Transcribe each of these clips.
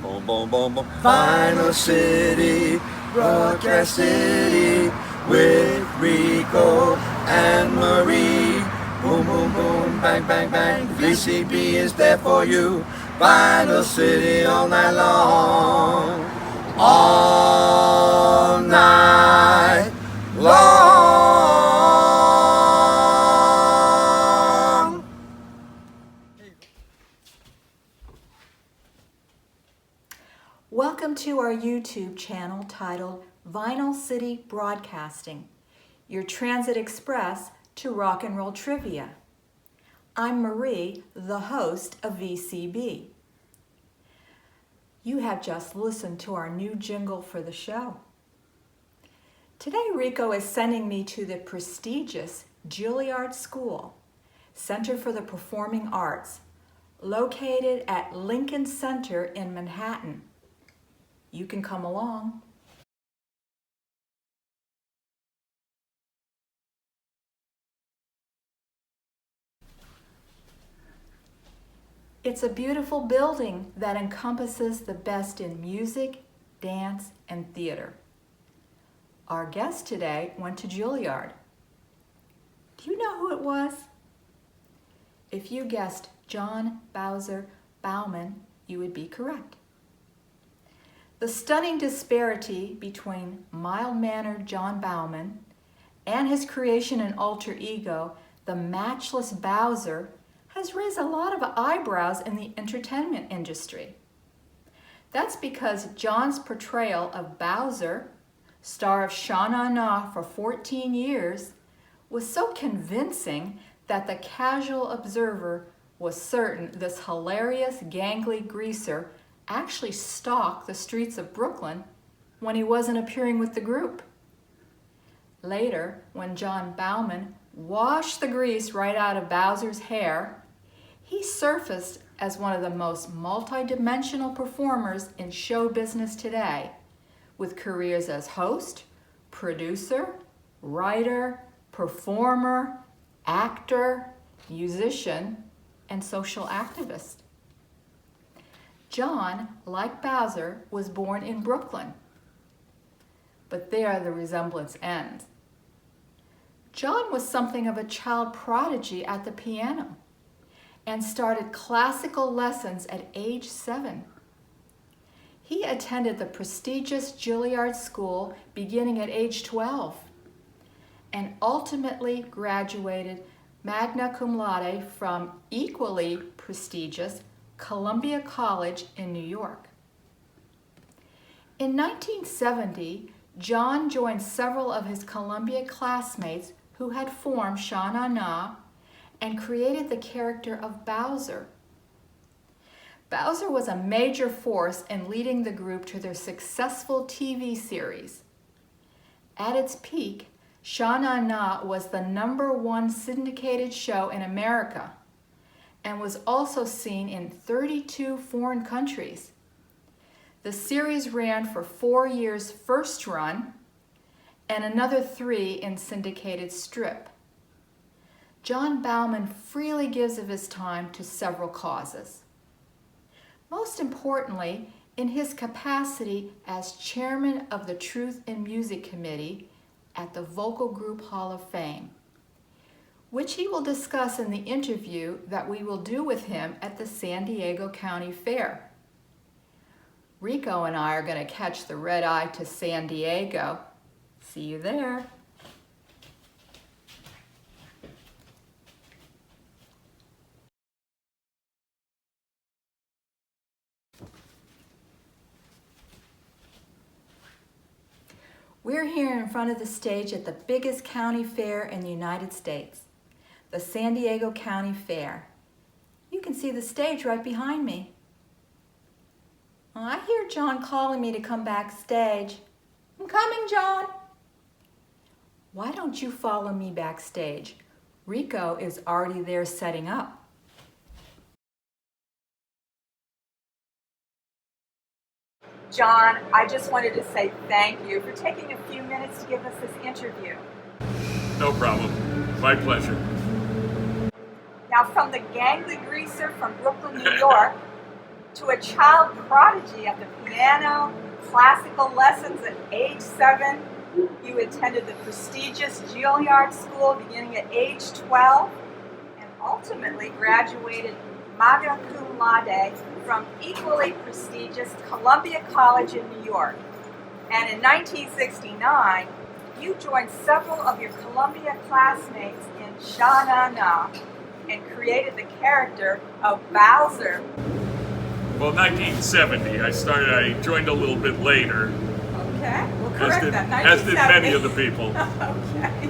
Boom, boom, boom, boom. Final City, Broadcast City, with Rico and Marie. Boom, boom, boom, bang, bang, bang. VCB is there for you. Final City all night long. All night long. Welcome to our YouTube channel titled Vinyl City Broadcasting, your transit express to rock and roll trivia. I'm Marie, the host of VCB. You have just listened to our new jingle for the show. Today, Rico is sending me to the prestigious Juilliard School, Center for the Performing Arts, located at Lincoln Center in Manhattan. You can come along. It's a beautiful building that encompasses the best in music, dance, and theater. Our guest today went to Juilliard. Do you know who it was? If you guessed John Bowzer Bauman, you would be correct. The stunning disparity between mild-mannered John Bauman and his creation and alter ego, the matchless Bowzer, has raised a lot of eyebrows in the entertainment industry. That's because John's portrayal of Bowzer, star of Sha Na Na for 14 years, was so convincing that the casual observer was certain this hilarious, gangly greaser actually stalked the streets of Brooklyn when he wasn't appearing with the group. Later, when John Bauman washed the grease right out of Bowzer's hair, he surfaced as one of the most multi-dimensional performers in show business today, with careers as host, producer, writer, performer, actor, musician, and social activist. John, like Bowzer, was born in Brooklyn, but there the resemblance ends. John was something of a child prodigy at the piano and started classical lessons at age 7. He attended the prestigious Juilliard School beginning at age 12 and ultimately graduated magna cum laude from equally prestigious Columbia College in New York. In 1970, John joined several of his Columbia classmates who had formed Sha Na Na and created the character of Bowzer. Bowzer was a major force in leading the group to their successful TV series. At its peak, Sha Na Na was the #1 syndicated show in America and was also seen in 32 foreign countries. The series ran for 4 years first run and another 3 in syndicated strip. John Bauman freely gives of his time to several causes. Most importantly, in his capacity as chairman of the Truth in Music Committee at the Vocal Group Hall of Fame, which he will discuss in the interview that we will do with him at the San Diego County Fair. Rico and I are going to catch the red eye to San Diego. See you there. We're here in front of the stage at the biggest county fair in the United States, the San Diego County Fair. You can see the stage right behind me. I hear John calling me to come backstage. I'm coming, John. Why don't you follow me backstage? Rico is already there setting up. John, I just wanted to say thank you for taking a few minutes to give us this interview. No problem. My pleasure. Now, from the gangly greaser from Brooklyn, New York, To a child prodigy at the piano, classical lessons at age 7, you attended the prestigious Juilliard School beginning at age 12, and ultimately graduated magna cum laude from equally prestigious Columbia College in New York. And in 1969, you joined several of your Columbia classmates in Sha Na Na and created the character of Bowzer. Well, 1970. I joined a little bit later. Okay, we'll correct that. As did many of the people. Okay.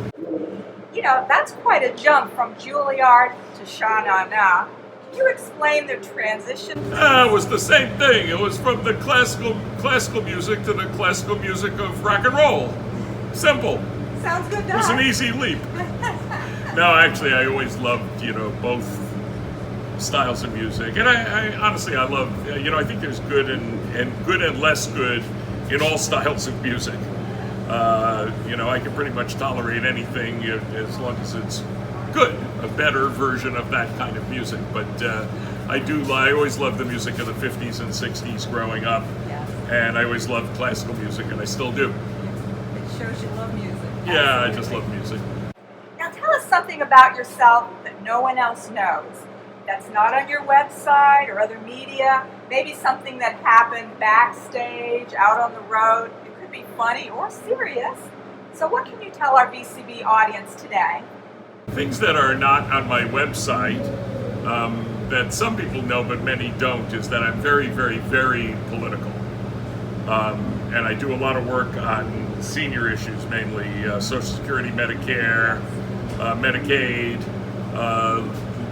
You know, that's quite a jump from Juilliard to Sha Na Na. Can you explain the transition? It was the same thing. It was from the classical music to the classical music of rock and roll. Simple. Sounds good to It was an us. easy leap. No, actually, I always loved, both styles of music, and I honestly, I love, I think there's good and less good in all styles of music. I can pretty much tolerate anything as long as it's good, a better version of that kind of music. But I always loved the music of the 50s and 60s growing up, Yes. and I always loved classical music, and I still do. It shows you love music. Yeah, I Absolutely. just love music. Now tell us something about yourself that no one else knows. That's not on your website or other media. Maybe something that happened backstage, out on the road. It could be funny or serious. So what can you tell our VCB audience today? Things that are not on my website, that some people know but many don't, is that I'm very, very, very political. And I do a lot of work on senior issues, mainly Social Security, Medicare, Medicaid,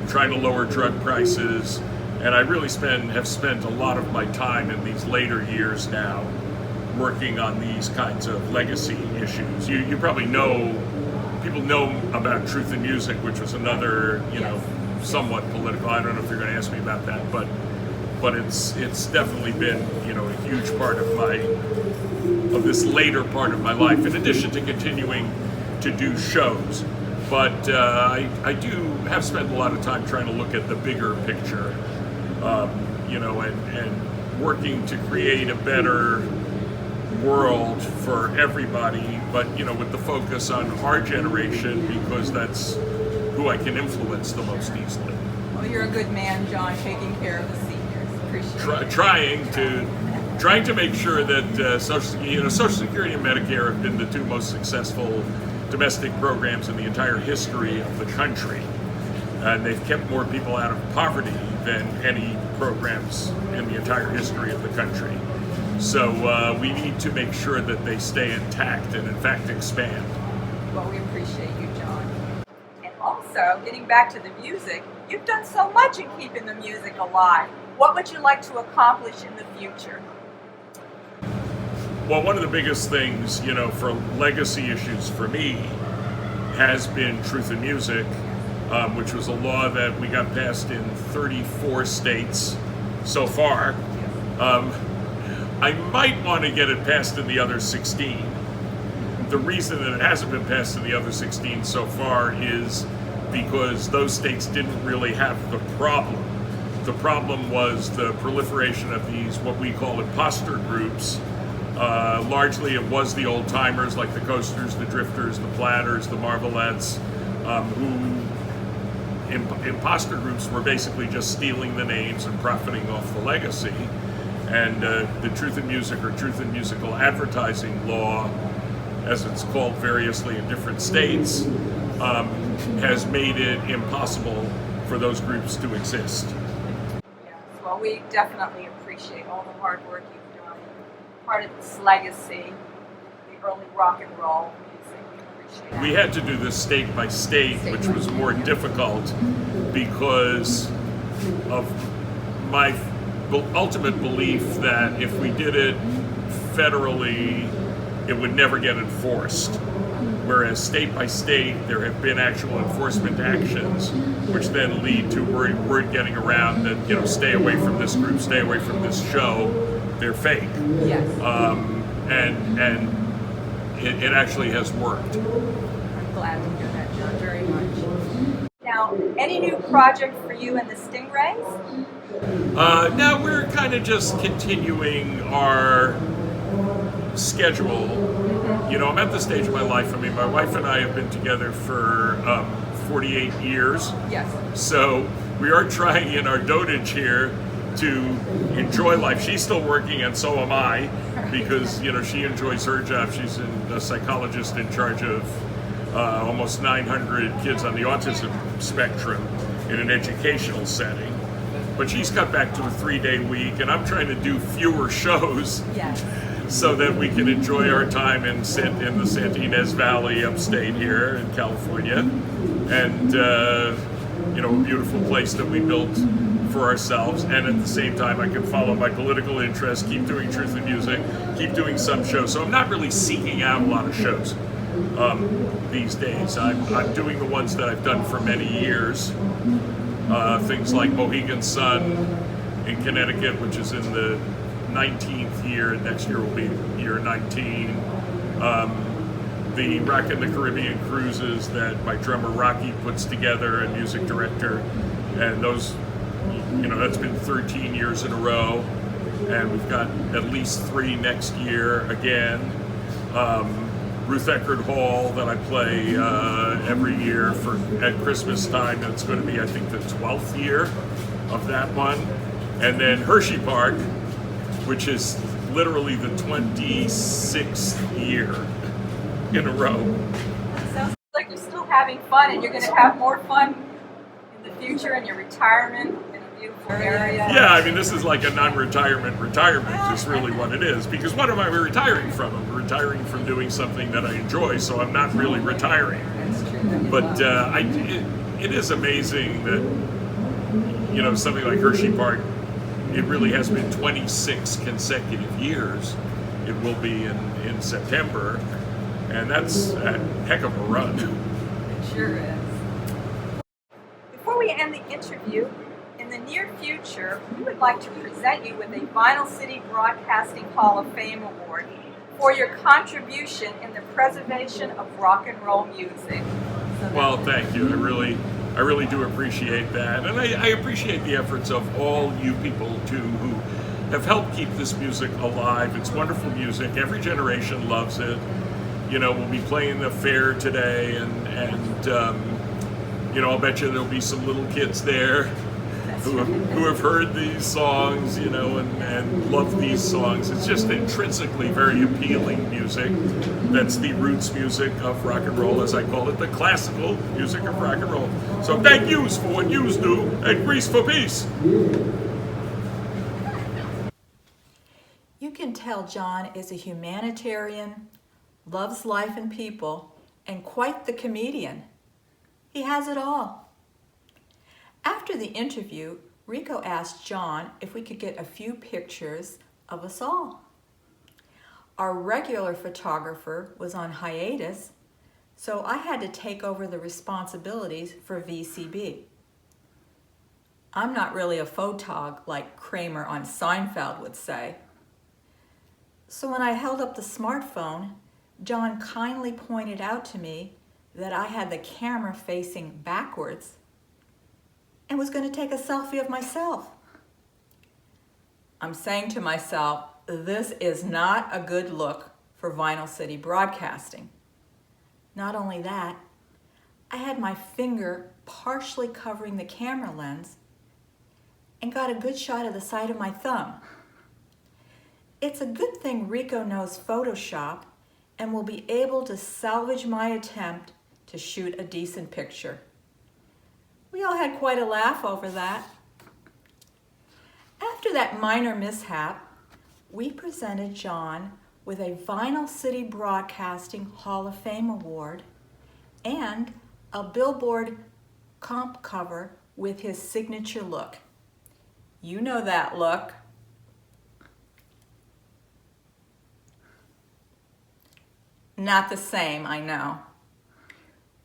trying to lower drug prices, and I really have spent a lot of my time in these later years now working on these kinds of legacy issues. You probably know, people know about Truth in Music, which was another, somewhat political. I don't know if you're going to ask me about that, but it's definitely been, a huge part of this later part of my life, in addition to continuing to do shows. But I do have spent a lot of time trying to look at the bigger picture, and working to create a better world for everybody, but, with the focus on our generation, because that's who I can influence the most easily. Well, you're a good man, John, taking care of the seniors. Appreciate it. Trying to make sure that Social Security and Medicare have been the two most successful domestic programs in the entire history of the country, and they've kept more people out of poverty than any programs in the entire history of the country. So we need to make sure that they stay intact and in fact expand. Well, we appreciate you, John. And also, getting back to the music, you've done so much in keeping the music alive. What would you like to accomplish in the future? Well, one of the biggest things, for legacy issues for me has been Truth in Music, which was a law that we got passed in 34 states so far. I might want to get it passed in the other 16. The reason that it hasn't been passed in the other 16 so far is because those states didn't really have the problem. The problem was the proliferation of these, what we call imposter groups. Largely it was the old timers like the Coasters, the Drifters, the Platters, the Marvelettes, imposter groups were basically just stealing the names and profiting off the legacy. And the Truth in Music, or Truth in Musical Advertising law, as it's called variously in different states, has made it impossible for those groups to exist. Yes, well, we definitely appreciate all the hard work you've done. Part of this legacy, the early rock and roll music. We appreciate that. We had to do this state by state, which was more difficult because of my ultimate belief that if we did it federally, it would never get enforced. Whereas state by state, there have been actual enforcement actions, which then lead to word getting around that, stay away from this group, stay away from this show, they're fake. Yes. And it actually has worked. I'm glad to hear that, John, very much. Now, Now, any new project for you and the Stingrays? Now we're kind of just continuing our schedule. You know, I'm at the stage of my life. I mean, my wife and I have been together for 48 years. Yes. So we are trying in our dotage here to enjoy life. She's still working, and so am I, because you know she enjoys her job. She's a psychologist in charge of almost 900 kids on the autism spectrum in an educational setting. But she's cut back to a 3-day week, and I'm trying to do fewer shows. Yes. So that we can enjoy our time in the Santa Ynez Valley upstate here in California, and you know, a beautiful place that we built for ourselves, and at the same time I can follow my political interests, keep doing Truth in Music, keep doing some shows. So I'm not really seeking out a lot of shows these days. I'm doing the ones that I've done for many years, things like Mohegan Sun in Connecticut, which is in the 19th year. Next year will be year 19. The Rock in the Caribbean cruises that my drummer Rocky puts together and music director, and those, you know, that's been 13 years in a row, and we've got at least 3 next year again. Ruth Eckerd Hall that I play every year at Christmas time. That's going to be, I think, the 12th year of that one. And then Hershey Park, which is literally the 26th year in a row. Sounds like you're still having fun, and you're going to have more fun in the future in your retirement in a beautiful area. Yeah, I mean, this is like a non-retirement retirement is really what it is, because what am I retiring from? I'm retiring from doing something that I enjoy, so I'm not really retiring. But it is amazing that, you know, something like Hershey Park, it really has been 26 consecutive years. It will be in September, and that's a heck of a run. It sure is. Before we end the interview, in the near future, we would like to present you with a Vinyl City Broadcasting Hall of Fame Award for your contribution in the preservation of rock and roll music. Well, thank you. I really do appreciate that, and I appreciate the efforts of all you people too who have helped keep this music alive. It's wonderful music. Every generation loves it. You know, we'll be playing the fair today, and you know, I'll bet you there'll be some little kids there who have heard these songs, you know, and love these songs. It's just intrinsically very appealing music. That's the roots music of rock and roll, as I call it, the classical music of rock and roll. So thank yous for what yous do, and Grease for peace. You can tell John is a humanitarian, loves life and people, and quite the comedian. He has it all. After the interview, Rico asked John if we could get a few pictures of us all. Our regular photographer was on hiatus, so I had to take over the responsibilities for VCB. I'm not really a photog like Kramer on Seinfeld would say. So when I held up the smartphone, John kindly pointed out to me that I had the camera facing backwards and was going to take a selfie of myself. I'm saying to myself, this is not a good look for Vinyl City Broadcasting. Not only that, I had my finger partially covering the camera lens and got a good shot of the side of my thumb. It's a good thing Rico knows Photoshop and will be able to salvage my attempt to shoot a decent picture. We all had quite a laugh over that. After that minor mishap, we presented John with a Vinyl City Broadcasting Hall of Fame Award and a Billboard comp cover with his signature look. You know that look. Not the same, I know.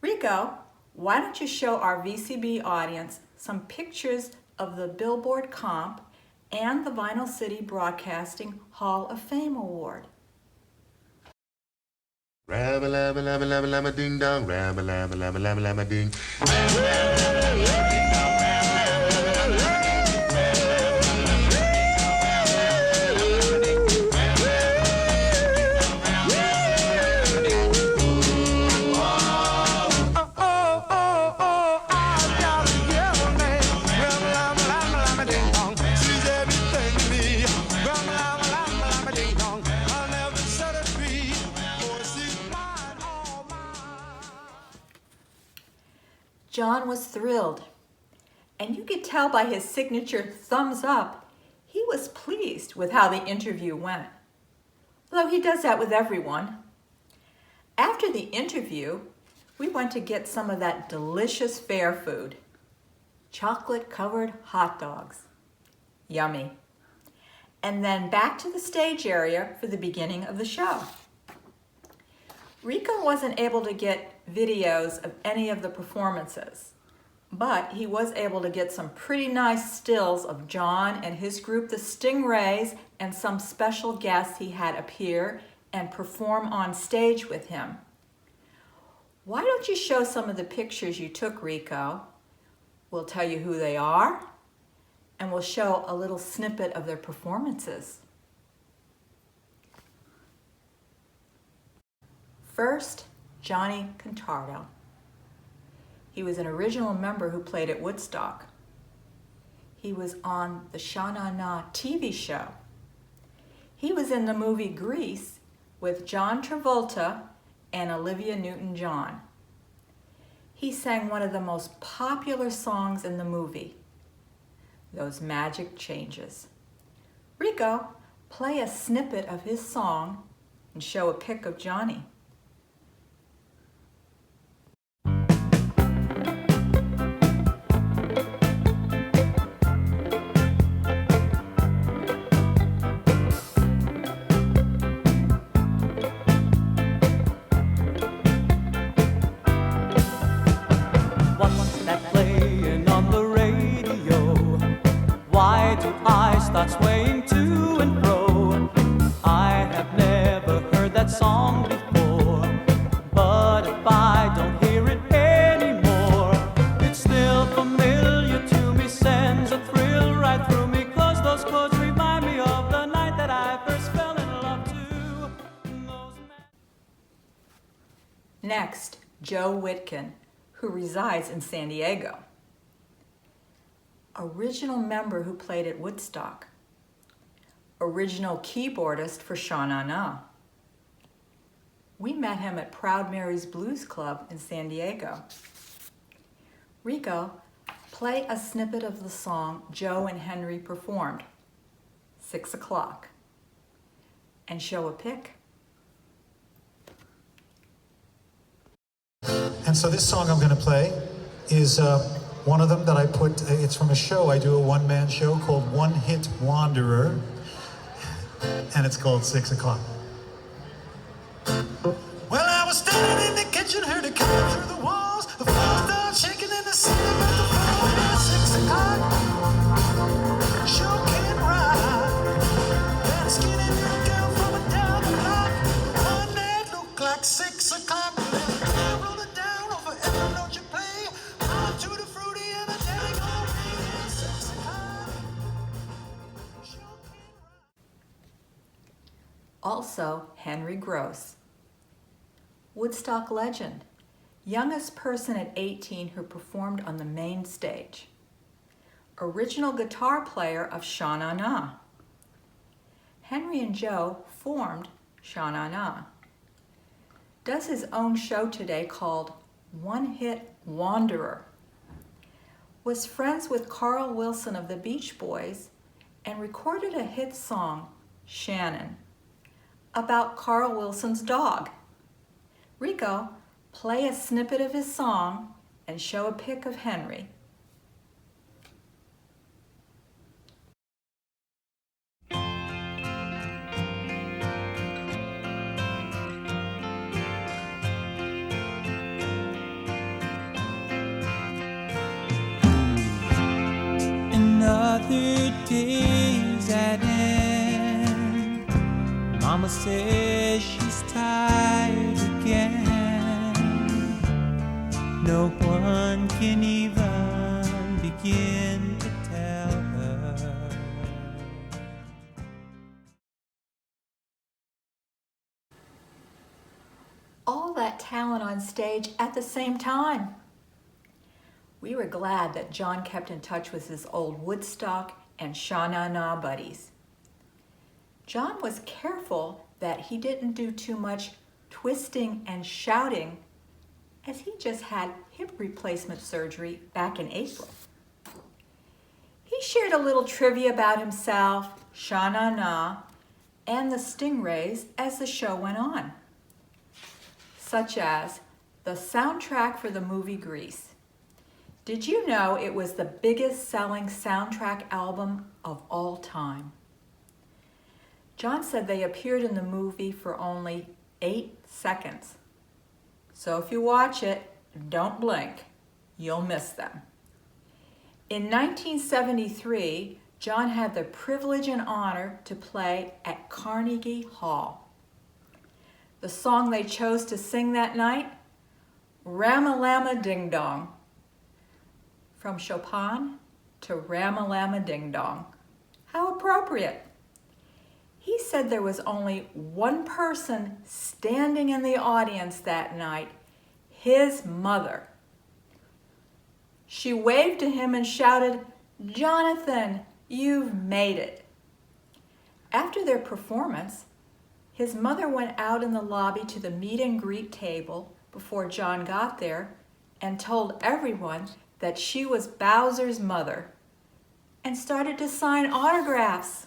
Rico, why don't you show our VCB audience some pictures of the Billboard comp and the Vinyl City Broadcasting Hall of Fame Award? Rabba labba labba labba labba ding dong, rabba labba labba labba labba ding. John was thrilled, and you could tell by his signature thumbs up, he was pleased with how the interview went. Though he does that with everyone. After the interview, we went to get some of that delicious fair food. Chocolate-covered hot dogs. Yummy. And then back to the stage area for the beginning of the show. Rico wasn't able to get videos of any of the performances, but he was able to get some pretty nice stills of John and his group, the Stingrays, and some special guests he had appear and perform on stage with him. Why don't you show some of the pictures you took, Rico? We'll tell you who they are, and we'll show a little snippet of their performances. First, Johnny Contardo. He was an original member who played at Woodstock. He was on the Sha Na Na TV show. He was in the movie Grease with John Travolta and Olivia Newton-John. He sang one of the most popular songs in the movie, Those Magic Changes. Rico, play a snippet of his song and show a pic of Johnny. What's that playing on the radio? Why do I start swaying to and fro? I have never heard that song before, but if I don't hear it anymore, it's still familiar to me, sends a thrill right through me, 'cause those chords remind me of the night that I first fell in love too. Next, Joe Whitkin, who resides in San Diego. Original member who played at Woodstock. Original keyboardist for Sha Na Na. We met him at Proud Mary's Blues Club in San Diego. Rico, play a snippet of the song Joe and Henry performed, 6 o'clock, and show a pic. And so this song I'm going to play is one of them that I put, it's from a show. I do a one-man show called One Hit Wanderer, and it's called 6 o'clock. Well, I was standing in the kitchen, heard it coming through the walls. The floor started shaking and the ceiling at the floor. At 6 o'clock, sure can rock. That skinny little girl from a down the block, one that looked like 6 o'clock. Roll it down over every note you play. On to the fruity and the daddy gonna be 6 o'clock. Sure can rock. Also, Henry Gross. Woodstock legend, youngest person at 18 who performed on the main stage. Original guitar player of Sha Na Na. Henry and Joe formed Sha Na Na. Does his own show today called One Hit Wanderer. Was friends with Carl Wilson of the Beach Boys and recorded a hit song, Shannon, about Carl Wilson's dog. Rico, play a snippet of his song and show a pic of Henry. Another day's at end. Mama says she's tired again. began. No one can even begin to tell her. All that talent on stage at the same time. We were glad that John kept in touch with his old Woodstock and Sha-Na-Na buddies. John was careful that he didn't do too much twisting and shouting, as he just had hip replacement surgery back in April. He shared a little trivia about himself, Sha-Na-Na, and the Stingrays as the show went on, such as the soundtrack for the movie Grease. Did you know it was the biggest selling soundtrack album of all time? John said they appeared in the movie for only 8 seconds. So if you watch it, don't blink. You'll miss them. In 1973, John had the privilege and honor to play at Carnegie Hall. The song they chose to sing that night, Ram-a-Lamma Ding Dong. From Chopin to Ram-a-Lamma Ding Dong. How appropriate. He said there was only one person standing in the audience that night, his mother. She waved to him and shouted, "Jonathan, you've made it." After their performance, his mother went out in the lobby to the meet and greet table before John got there and told everyone that she was Bowzer's mother and started to sign autographs.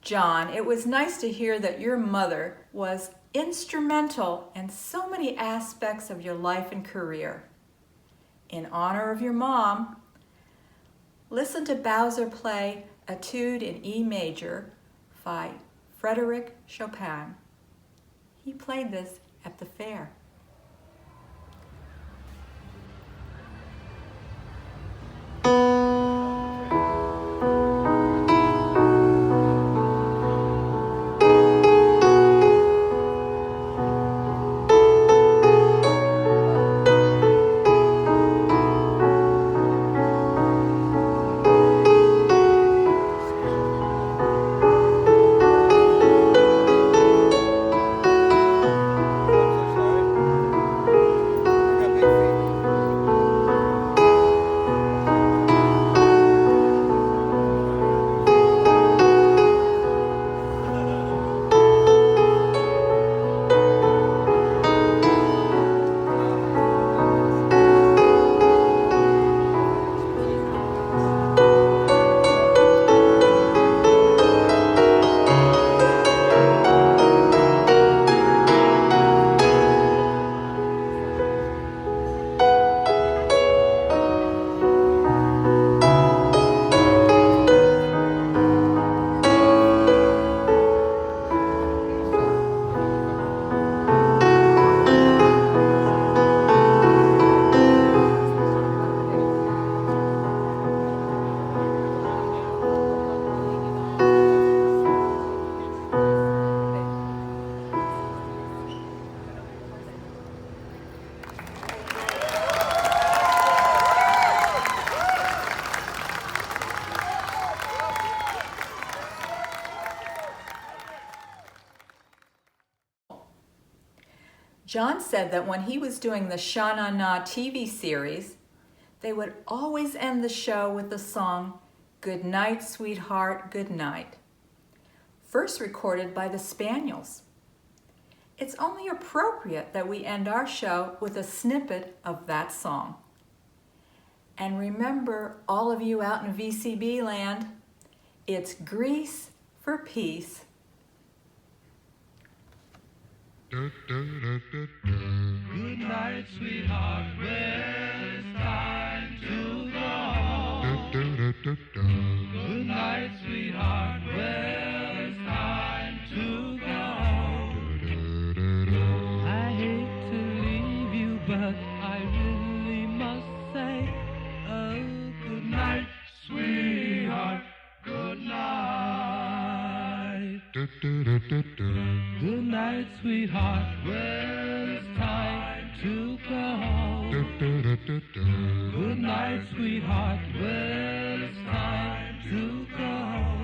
John, it was nice to hear that your mother was instrumental in so many aspects of your life and career. In honor of your mom, listen to Bowzer play Etude in E major by Frédéric Chopin. He played this at the fair. John said that when he was doing the Sha-Na-Na TV series, they would always end the show with the song, "Good Night, Sweetheart, Good Night," first recorded by the Spaniels. It's only appropriate that we end our show with a snippet of that song. And remember, all of you out in VCB land, it's Grease for peace. Good night, sweetheart. Well, it's time to go home. Good night, sweetheart. Well, it's time to go home. I hate to leave you, but I really must say, oh, good night, sweetheart. Good night. Good night, sweetheart. Well, it's time to go. Good night, sweetheart. Well, it's time to go.